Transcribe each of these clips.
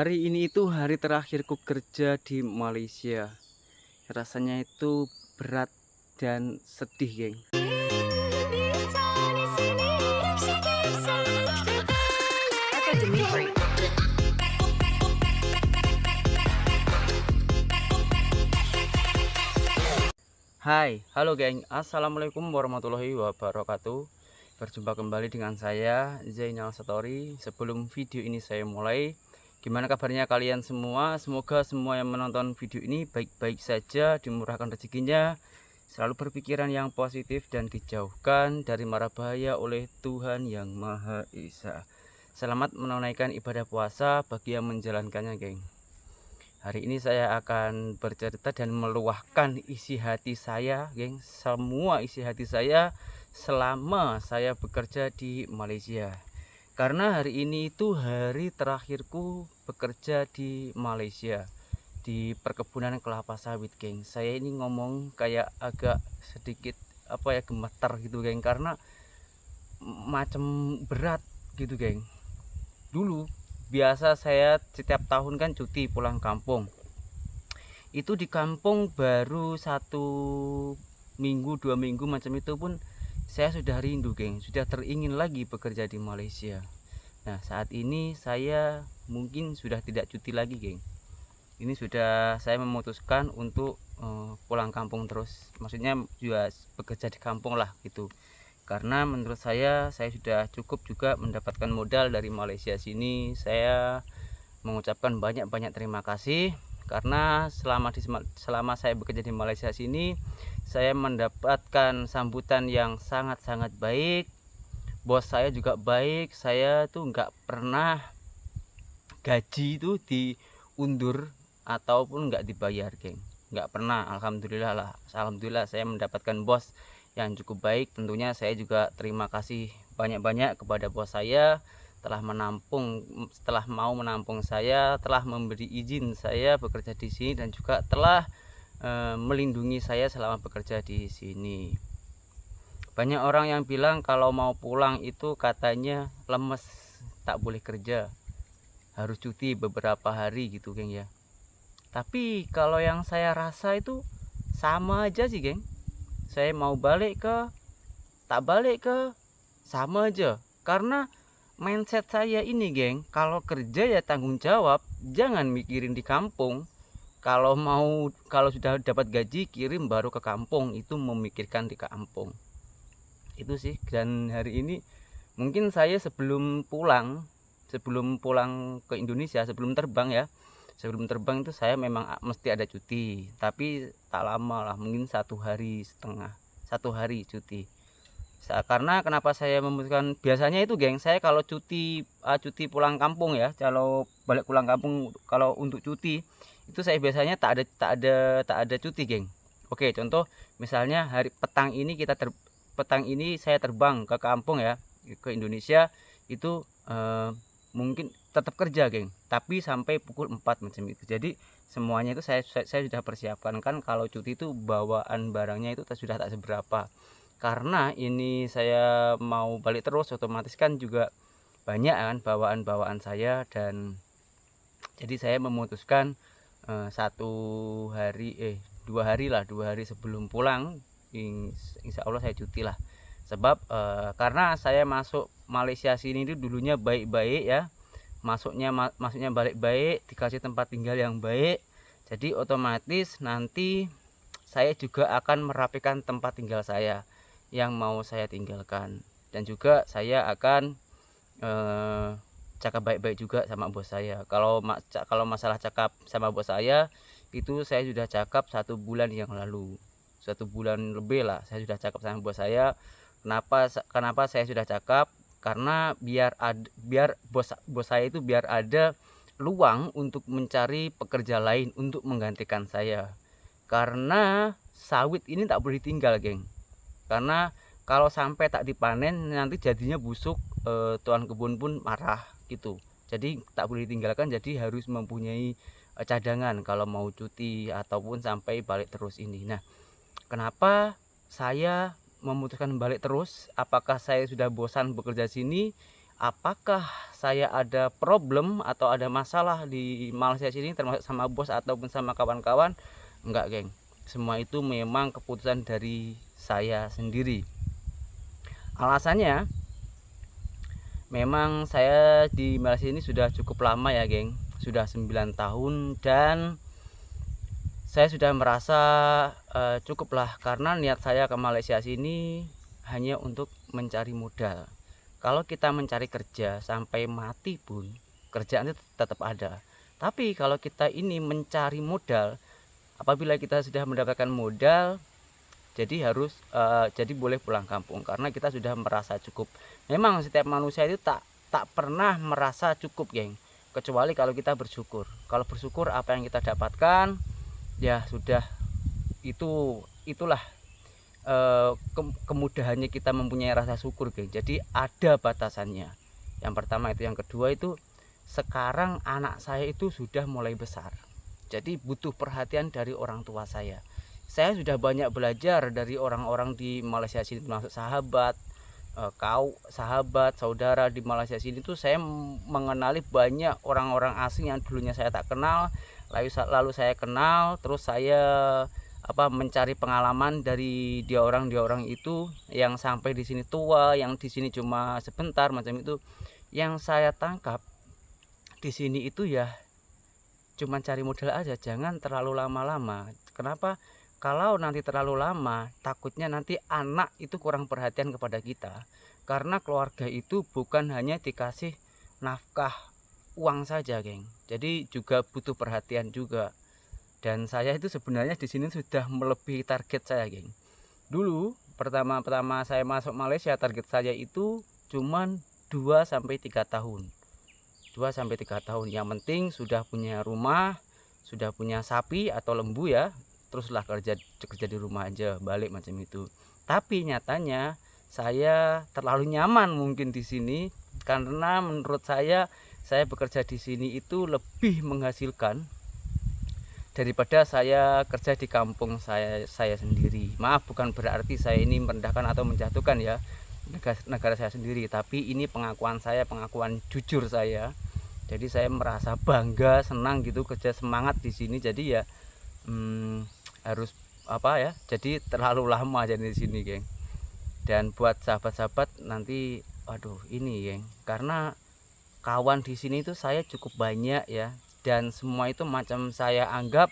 Hari ini itu hari terakhirku kerja di Malaysia. Rasanya itu berat dan sedih, geng. Hai, halo geng. Assalamualaikum warahmatullahi wabarakatuh. Berjumpa kembali dengan saya Zainal Satori. Sebelum video ini saya mulai, gimana kabarnya kalian semua? Semoga semua yang menonton video ini baik-baik saja, dimurahkan rezekinya, selalu berpikiran yang positif dan dijauhkan dari mara bahaya oleh Tuhan Yang Maha Esa. Selamat menunaikan ibadah puasa bagi yang menjalankannya, geng. Hari ini saya akan bercerita dan meluahkan isi hati saya, geng. Semua isi hati saya selama saya bekerja di Malaysia. Karena hari ini itu hari terakhirku bekerja di Malaysia, di perkebunan kelapa sawit, geng. Saya ini ngomong kayak agak sedikit gemetar gitu, geng, karena macam berat gitu, geng. Dulu biasa saya setiap tahun kan cuti pulang kampung. Itu di kampung baru 1 minggu 2 minggu macam itu pun saya sudah rindu, geng, sudah teringin lagi bekerja di Malaysia. Nah, saat ini saya mungkin sudah tidak cuti lagi, geng. Ini sudah saya memutuskan untuk pulang kampung terus, maksudnya juga bekerja di kampung lah gitu. Karena menurut saya sudah cukup juga mendapatkan modal dari Malaysia sini. Saya mengucapkan banyak-banyak terima kasih karena selama saya bekerja di Malaysia sini, saya mendapatkan sambutan yang sangat-sangat baik. Bos saya juga baik. Saya tuh nggak pernah gaji itu diundur ataupun nggak dibayar, geng. Nggak pernah. Alhamdulillah lah. Alhamdulillah saya mendapatkan bos yang cukup baik. Tentunya saya juga terima kasih banyak-banyak kepada bos saya telah mau menampung saya, telah memberi izin saya bekerja di sini, dan juga telah melindungi saya selama bekerja di sini. Banyak orang yang bilang kalau mau pulang itu katanya lemes, tak boleh kerja, harus cuti beberapa hari gitu, geng, ya. Tapi kalau yang saya rasa itu sama aja sih, geng. Saya mau balik ke tak balik ke sama aja. Karena mindset saya ini, geng, kalau kerja ya tanggung jawab, jangan mikirin di kampung. Kalau sudah dapat gaji kirim baru ke kampung, itu memikirkan di kampung. Itu sih. Dan hari ini mungkin saya sebelum pulang ke Indonesia, sebelum terbang itu saya memang mesti ada cuti, tapi tak lama lah, mungkin 1 hari setengah, 1 hari cuti. Karena kenapa saya memutuskan, biasanya itu, geng, saya kalau cuti pulang kampung ya, kalau balik pulang kampung, kalau untuk cuti itu saya biasanya tak ada cuti, geng. Oke, contoh misalnya petang ini saya terbang ke kampung ya, ke Indonesia, itu mungkin tetap kerja, geng, tapi sampai pukul 4 macam itu. Jadi semuanya itu saya sudah persiapkan. Kan kalau cuti itu bawaan barangnya itu sudah tak seberapa. Karena ini saya mau balik terus, otomatis kan juga banyak kan bawaan-bawaan saya, dan jadi saya memutuskan 2 hari sebelum pulang, insya Allah saya cuti lah. Sebab karena saya masuk Malaysia sini itu dulunya baik-baik ya, masuknya baik-baik, dikasih tempat tinggal yang baik, jadi otomatis nanti saya juga akan merapikan tempat tinggal saya yang mau saya tinggalkan, dan juga saya akan cakap baik-baik juga sama bos saya. Kalau masalah cakap sama bos saya itu saya sudah cakap 1 bulan yang lalu, 1 bulan lebih lah saya sudah cakap sama bos saya. Kenapa saya sudah cakap? Karena biar bos saya itu biar ada luang untuk mencari pekerja lain untuk menggantikan saya. Karena sawit ini tak boleh tinggal, geng. Karena kalau sampai tak dipanen nanti jadinya busuk, tuan kebun pun marah gitu. Jadi tak boleh ditinggalkan, jadi harus mempunyai cadangan kalau mau cuti ataupun sampai balik terus ini. Nah, kenapa saya memutuskan balik terus? Apakah saya sudah bosan bekerja sini apakah saya ada problem atau ada masalah di Malaysia sini, termasuk sama bos ataupun sama kawan-kawan? Enggak, geng. Semua itu memang keputusan dari saya sendiri. Alasannya, memang saya di Malaysia ini sudah cukup lama ya, geng. Sudah 9 tahun, dan saya sudah merasa cukuplah, karena niat saya ke Malaysia sini hanya untuk mencari modal. Kalau kita mencari kerja sampai mati pun kerjaan itu tetap ada. Tapi kalau kita ini mencari modal, apabila kita sudah mendapatkan modal, jadi boleh pulang kampung karena kita sudah merasa cukup. Memang setiap manusia itu tak pernah merasa cukup, geng. Kecuali kalau kita bersyukur. Kalau bersyukur apa yang kita dapatkan, ya sudah, itulah kemudahannya kita mempunyai rasa syukur, geng. Jadi ada batasannya. Yang pertama itu, yang kedua itu, sekarang anak saya itu sudah mulai besar, jadi butuh perhatian dari orang tua saya. Saya sudah banyak belajar dari orang-orang di Malaysia sini, termasuk sahabat saudara di Malaysia sini tuh. Saya mengenali banyak orang-orang asing yang dulunya saya tak kenal, lalu saya kenal, terus saya mencari pengalaman dari dia orang itu, yang sampai di sini tua, yang di sini cuma sebentar, macam itu. Yang saya tangkap di sini itu ya cuma cari modal aja, jangan terlalu lama-lama. Kenapa? Kalau nanti terlalu lama, takutnya nanti anak itu kurang perhatian kepada kita. Karena keluarga itu bukan hanya dikasih nafkah uang saja, geng. Jadi juga butuh perhatian juga. Dan saya itu sebenarnya di sini sudah melebihi target saya, geng. Dulu pertama saya masuk Malaysia, target saya itu cuman 2 sampai 3 tahun. 2 sampai 3 tahun. Yang penting sudah punya rumah, sudah punya sapi atau lembu ya. Teruslah kerja di rumah aja, balik macam itu. Tapi nyatanya saya terlalu nyaman mungkin di sini, karena menurut saya bekerja di sini itu lebih menghasilkan daripada saya kerja di kampung saya sendiri. Maaf, bukan berarti saya ini merendahkan atau menjatuhkan ya negara saya sendiri, tapi ini pengakuan saya, pengakuan jujur saya. Jadi saya merasa bangga, senang gitu, kerja semangat di sini. Jadi ya harus jadi terlalu lama jadi di sini, geng. Dan buat sahabat-sahabat nanti, aduh ini, geng, karena kawan di sini itu saya cukup banyak ya, dan semua itu macam saya anggap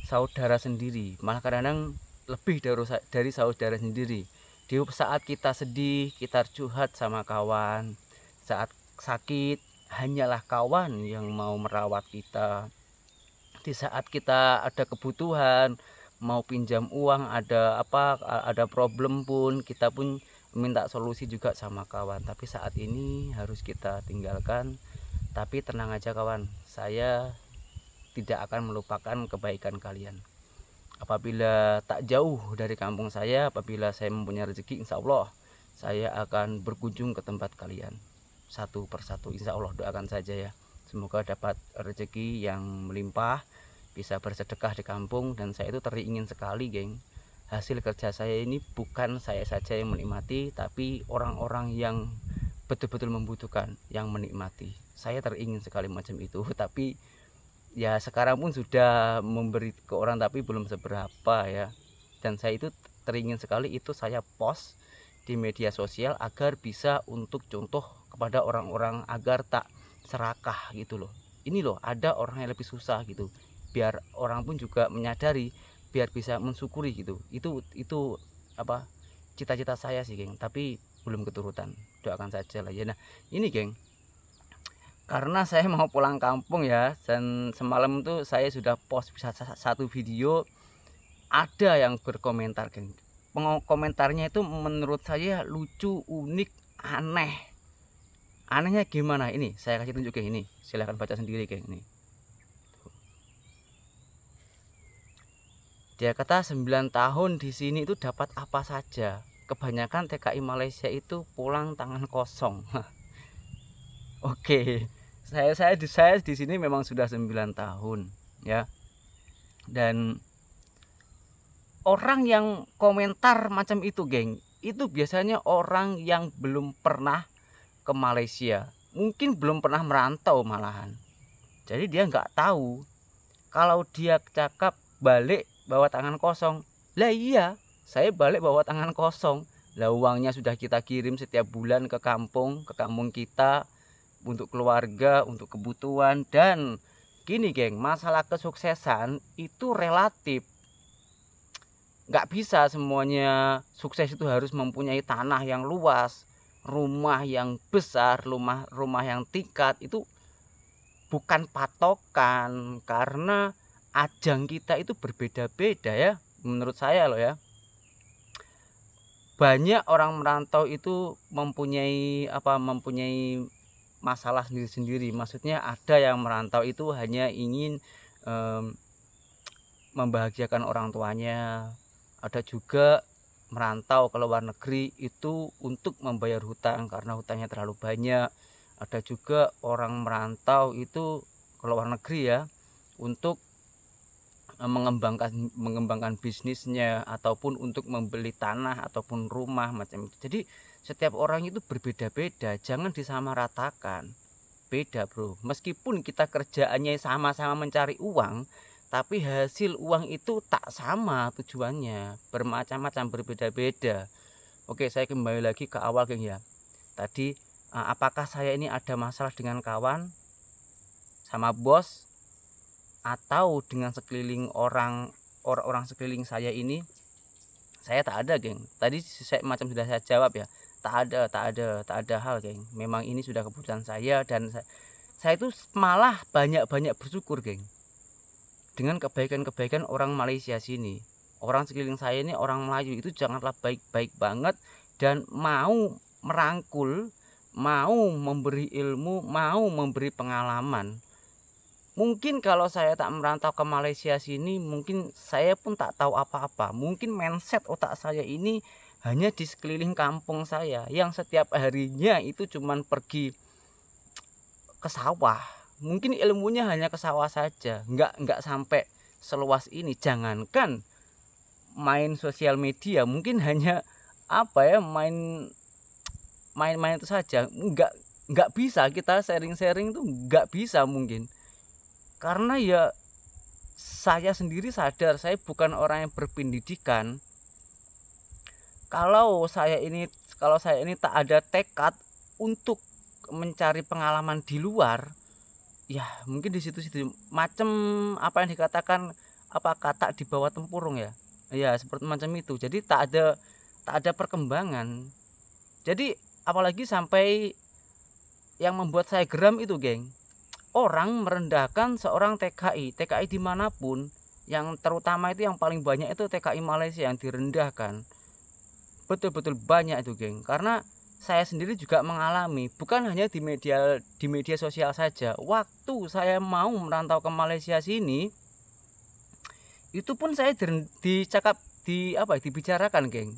saudara sendiri, malah kadang-kadang lebih dari saudara sendiri. Di saat kita sedih, kita curhat sama kawan. Saat sakit, hanyalah kawan yang mau merawat kita. Di saat kita ada kebutuhan, mau pinjam uang, ada problem pun, kita pun minta solusi juga sama kawan. Tapi saat ini harus kita tinggalkan. Tapi tenang aja kawan, saya tidak akan melupakan kebaikan kalian. Apabila tak jauh dari kampung saya, apabila saya mempunyai rezeki, insya Allah saya akan berkunjung ke tempat kalian satu persatu. Insya Allah, doakan saja ya, semoga dapat rezeki yang melimpah, bisa bersedekah di kampung. Dan saya itu teringin sekali, geng, hasil kerja saya ini bukan saya saja yang menikmati, tapi orang-orang yang betul-betul membutuhkan yang menikmati. Saya teringin sekali macam itu. Tapi ya sekarang pun sudah memberi ke orang, tapi belum seberapa ya. Dan saya itu teringin sekali, itu saya post di media sosial agar bisa untuk contoh kepada orang-orang, agar tak serakah gitu loh. Ini loh, ada orang yang lebih susah gitu, biar orang pun juga menyadari, biar bisa mensyukuri gitu. Itu cita-cita saya sih, geng, tapi belum keturutan. Doakan saja lah ya. Nah ini, geng, karena saya mau pulang kampung ya, dan semalam tuh saya sudah post satu video, ada yang berkomentar, geng. Komentarnya itu menurut saya lucu, unik, aneh. Anehnya gimana? Ini saya kasih tunjuk, geng. Ini silahkan baca sendiri, geng. Ini dia kata 9 tahun di sini itu dapat apa saja. Kebanyakan TKI Malaysia itu pulang tangan kosong. Oke, saya di sini memang sudah 9 tahun ya. Dan orang yang komentar macam itu, geng, itu biasanya orang yang belum pernah ke Malaysia, mungkin belum pernah merantau malahan. Jadi dia nggak tahu kalau dia cakap balik bawa tangan kosong. Lah iya, saya balik bawa tangan kosong. Lah uangnya sudah kita kirim setiap bulan ke kampung kita untuk keluarga, untuk kebutuhan. Dan gini geng, masalah kesuksesan itu relatif. Nggak bisa semuanya sukses itu harus mempunyai tanah yang luas, rumah yang besar, rumah yang tingkat. Itu bukan patokan, karena ajang kita itu berbeda-beda ya, menurut saya loh ya. Banyak orang merantau itu mempunyai masalah sendiri-sendiri. Maksudnya ada yang merantau itu hanya ingin membahagiakan orang tuanya. Ada juga merantau ke luar negeri itu untuk membayar hutang karena hutangnya terlalu banyak. Ada juga orang merantau itu ke luar negeri ya untuk mengembangkan bisnisnya ataupun untuk membeli tanah ataupun rumah macam itu. Jadi setiap orang itu berbeda-beda, jangan disamaratakan. Beda bro, meskipun kita kerjaannya sama-sama mencari uang, tapi hasil uang itu tak sama tujuannya, bermacam-macam, berbeda-beda. Oke, saya kembali lagi ke awal geng ya. Tadi apakah saya ini ada masalah dengan kawan, sama bos, atau dengan sekeliling orang sekeliling saya ini? Saya tak ada geng. Tadi saya macam sudah saya jawab ya. Tak ada hal geng. Memang ini sudah keputusan saya, dan saya itu malah banyak bersyukur geng dengan kebaikan-kebaikan orang Malaysia sini. Orang sekeliling saya ini orang Melayu itu janganlah baik-baik banget dan mau merangkul, mau memberi ilmu, mau memberi pengalaman. Mungkin kalau saya tak merantau ke Malaysia sini, mungkin saya pun tak tahu apa-apa. Mungkin mindset otak saya ini hanya di sekeliling kampung saya, yang setiap harinya itu cuman pergi ke sawah. Mungkin ilmunya hanya ke sawah saja, nggak sampai seluas ini. Jangankan main sosial media, mungkin hanya main itu saja. Nggak bisa kita sharing tuh, nggak bisa mungkin. Karena ya saya sendiri sadar saya bukan orang yang berpendidikan. Kalau saya ini tak ada tekad untuk mencari pengalaman di luar, ya mungkin di situ-situ macam apa yang dikatakan kata di bawah tempurung ya. Ya seperti macam itu. Jadi tak ada perkembangan. Jadi apalagi sampai yang membuat saya geram itu geng, orang merendahkan seorang TKI dimanapun, yang terutama itu yang paling banyak itu TKI Malaysia yang direndahkan. Betul-betul banyak itu geng, karena saya sendiri juga mengalami, bukan hanya di media sosial saja. Waktu saya mau merantau ke Malaysia sini, itu pun saya dibicarakan geng,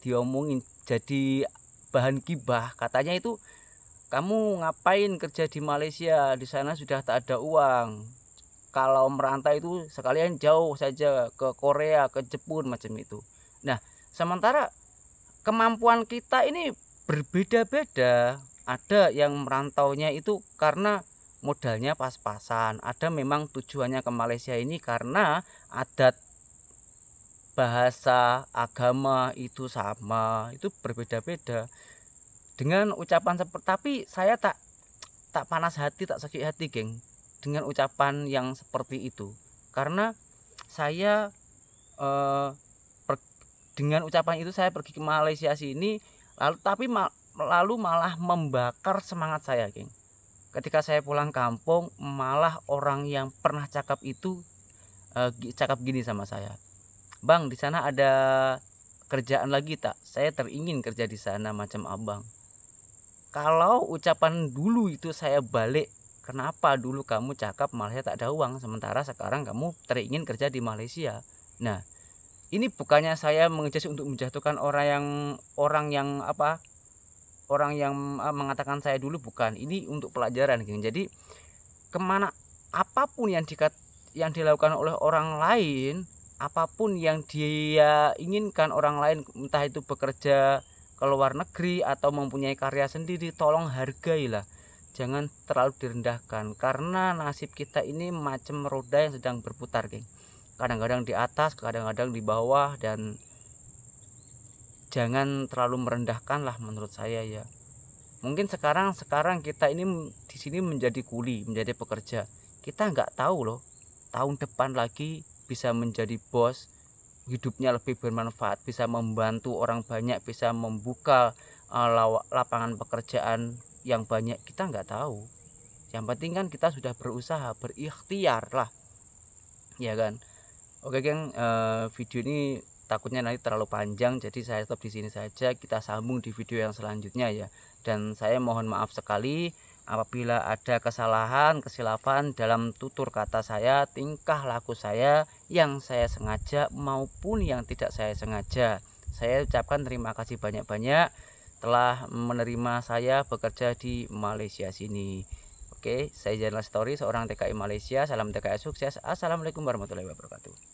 diomongin jadi bahan gibah. Katanya itu, kamu ngapain kerja di Malaysia, di sana sudah tak ada uang. Kalau merantau itu sekalian jauh saja ke Korea, ke Jepun macam itu. Nah, sementara kemampuan kita ini berbeda-beda. Ada yang merantaunya itu karena modalnya pas-pasan, ada memang tujuannya ke Malaysia ini karena adat, bahasa, agama itu sama, itu berbeda-beda. Dengan ucapan seperti, tapi saya tak panas hati, tak sakit hati geng dengan ucapan yang seperti itu, karena saya dengan ucapan itu saya pergi ke Malaysia sini, lalu malah membakar semangat saya geng. Ketika saya pulang kampung, malah orang yang pernah cakap itu cakap gini sama saya, bang di sana ada kerjaan lagi tak, saya teringin kerja di sana macam abang. Kalau ucapan dulu itu saya balik, kenapa dulu kamu cakap Malaysia tak ada uang, sementara sekarang kamu teringin kerja di Malaysia. Nah, ini bukannya saya mengejek untuk menjatuhkan orang yang mengatakan saya dulu, bukan. Ini untuk pelajaran geng. Jadi kemana apapun yang dilakukan oleh orang lain, apapun yang dia inginkan orang lain, entah itu bekerja ke luar negeri atau mempunyai karya sendiri, tolong hargailah, jangan terlalu direndahkan, karena nasib kita ini macam roda yang sedang berputar, geng. Kadang-kadang di atas, kadang-kadang di bawah, dan jangan terlalu merendahkan lah menurut saya ya. Mungkin sekarang kita ini di sini menjadi kuli, menjadi pekerja. Kita nggak tahu loh, tahun depan lagi bisa menjadi bos, hidupnya lebih bermanfaat, bisa membantu orang banyak, bisa membuka lapangan pekerjaan yang banyak. Kita nggak tahu. Yang penting kan kita sudah berusaha, berikhtiar lah, ya kan. Oke geng, video ini takutnya nanti terlalu panjang, jadi saya stop di sini saja. Kita sambung di video yang selanjutnya ya. Dan saya mohon maaf sekali apabila ada kesalahan, kesilapan dalam tutur kata saya, tingkah laku saya yang saya sengaja maupun yang tidak saya sengaja. Saya ucapkan terima kasih banyak-banyak telah menerima saya bekerja di Malaysia sini. Oke, saya Zainal Story, seorang TKI Malaysia. Salam TKI sukses. Assalamualaikum warahmatullahi wabarakatuh.